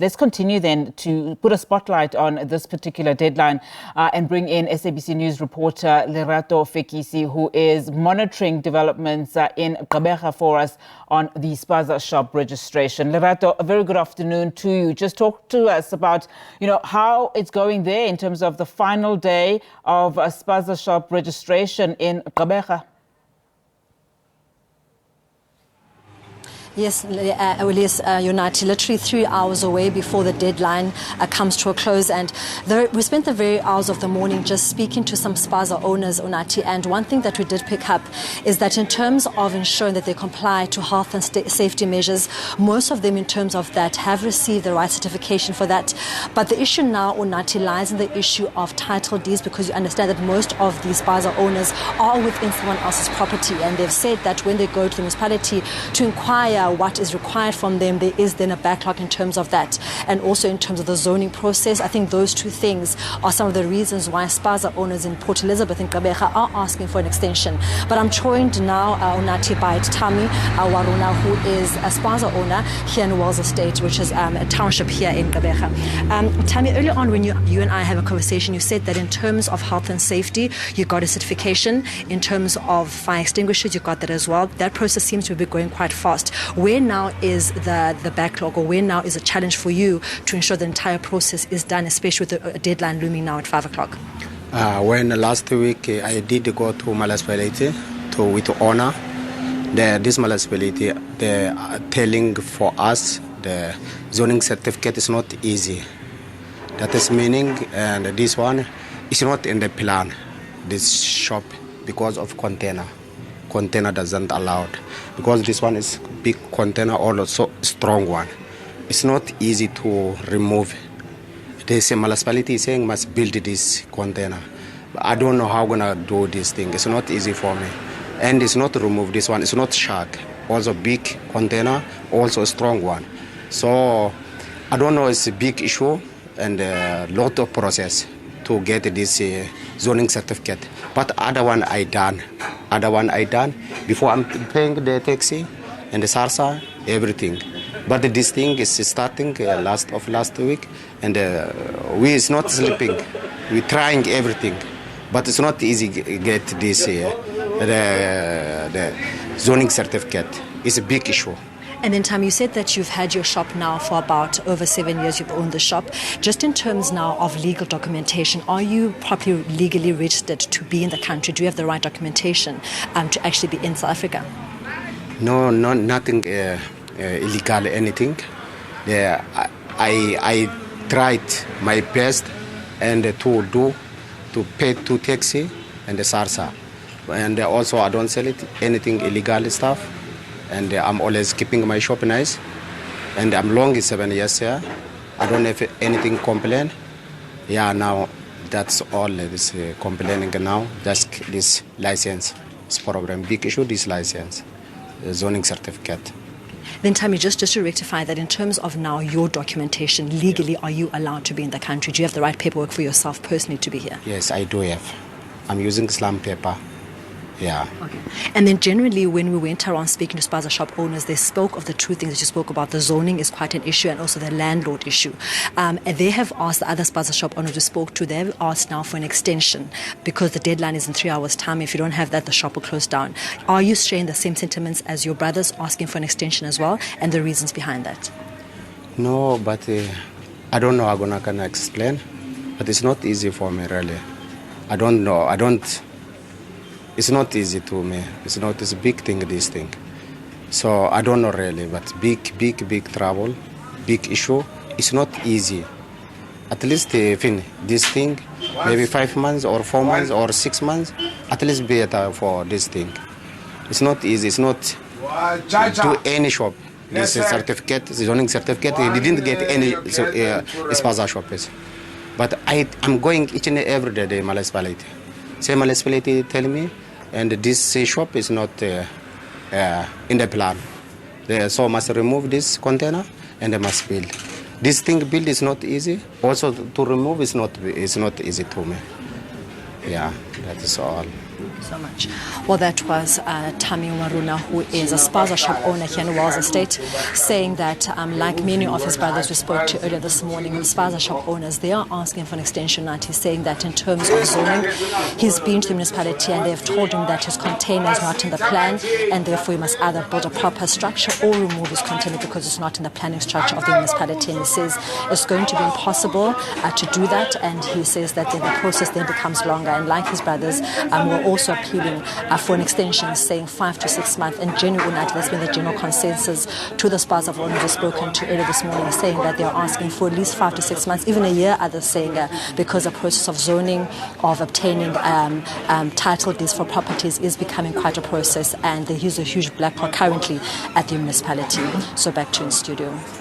Let's continue then to put a spotlight on this particular deadline and bring in SABC News reporter Lerato Fekisi, who is monitoring developments in Gqeberha for us on the Spaza Shop registration. Lerato, a very good afternoon to you. Just talk to us about, how it's going there in terms of the final day of Spaza Shop registration in Gqeberha. Yes, Unati, literally 3 hours away before the deadline comes to a close. And we spent the very hours of the morning just speaking to some Spaza owners, Unati. And one thing that we did pick up is that in terms of ensuring that they comply to health and safety measures, most of them in terms of that have received the right certification for that. But the issue now, Unati, lies in the issue of title deeds, because you understand that most of these Spaza owners are within someone else's property. And they've said that when they go to the municipality to inquire what is required from them, there is then a backlog in terms of that, and also in terms of the zoning process. I think those two things are some of the reasons why Spaza owners in Port Elizabeth and Gqeberha are asking for an extension. But I'm joined now, Unati, by Tami Waruna, who is a Spaza owner here in Wells Estate, which is a township here in Gqeberha. Tami, earlier on when you and I have a conversation, you said that in terms of health and safety, you got a certification. In terms of fire extinguishers, you got that as well. That process seems to be going quite fast. Where now is the backlog, or where now is a challenge for you to ensure the entire process is done, especially with the deadline looming now at 5 o'clock? When last week I did go to municipality with the owner, this municipality, they are telling for us the zoning certificate is not easy. That is meaning, and this one is not in the plan, this shop, because of container. Container doesn't allow it, because this one is big container, also strong one. It's not easy to remove. The municipality is saying must build this container, but I don't know how I'm gonna do this thing. It's not easy for me, and it's not to remove this one. It's not shark, also big container, also a strong one. So I don't know. It's a big issue and a lot of process to get this zoning certificate. But other one I done. Before I'm paying the taxi and the SARSA, everything. But this thing is starting last week, and we is not sleeping. We're trying everything, but it's not easy get this the zoning certificate. It's a big issue. And then, Tam, you said that you've had your shop now for about over 7 years. You've owned the shop. Just in terms now of legal documentation, are you properly legally registered to be in the country? Do you have the right documentation to actually be in South Africa? No, nothing illegal, anything. I tried my best and to pay to taxi and the SARSA. And also I don't sell anything illegal stuff. And I'm always keeping my shop nice. And I'm long 7 years here. I don't have anything complain. Yeah, now that's all this complaining now. Just this license. It's problem. Big issue, this license, the zoning certificate. Then, Tammy, just to rectify that, in terms of now your documentation, legally, are you allowed to be in the country? Do you have the right paperwork for yourself personally to be here? Yes, I do have. I'm using slum paper. Yeah. Okay. And then generally when we went around speaking to Spaza shop owners, they spoke of the two things that you spoke about. The zoning is quite an issue, and also the landlord issue. And they have asked, the other Spaza shop owners we spoke to, they've asked now for an extension because the deadline is in 3 hours' time. If you don't have that, the shop will close down. Are you sharing the same sentiments as your brothers, asking for an extension as well, and the reasons behind that? No, but I don't know how I can explain. But it's not easy for me, really. I don't know. It's not easy to me. It's a big thing, this thing. So I don't know really, but big trouble, big issue. It's not easy. At least this thing, maybe 5 months or 4 months or 6 months, at least better for this thing. It's not easy. It's not to any shop. This certificate, the zoning certificate, they didn't get any Spaza shops. But I'm going each and every day, municipality. Same municipality tell me, and this shop is not in the plan. They so must remove this container and they must build. This thing build is not easy. Also to remove is not easy to me. Yeah. That is all. So much. Well, that was Tami Waruna, who is a Spaza shop owner here in Wells Estate, saying that like many of his brothers we spoke to earlier this morning, the Spaza shop owners, they are asking for an extension. And he's saying that in terms of zoning, he's been to the municipality and they've told him that his container is not in the plan and therefore he must either build a proper structure or remove his container because it's not in the planning structure of the municipality. And he says it's going to be impossible to do that, and he says that then the process then becomes longer. And like his brothers, we're also appealing for an extension, saying 5 to 6 months. And generally, that's been the general consensus to the Spaza owners we've spoken to earlier this morning, saying that they're asking for at least 5 to 6 months, even a year, others saying because the process of zoning, of obtaining title deeds for properties is becoming quite a process, and there is a huge backlog currently at the municipality. So back to you in studio.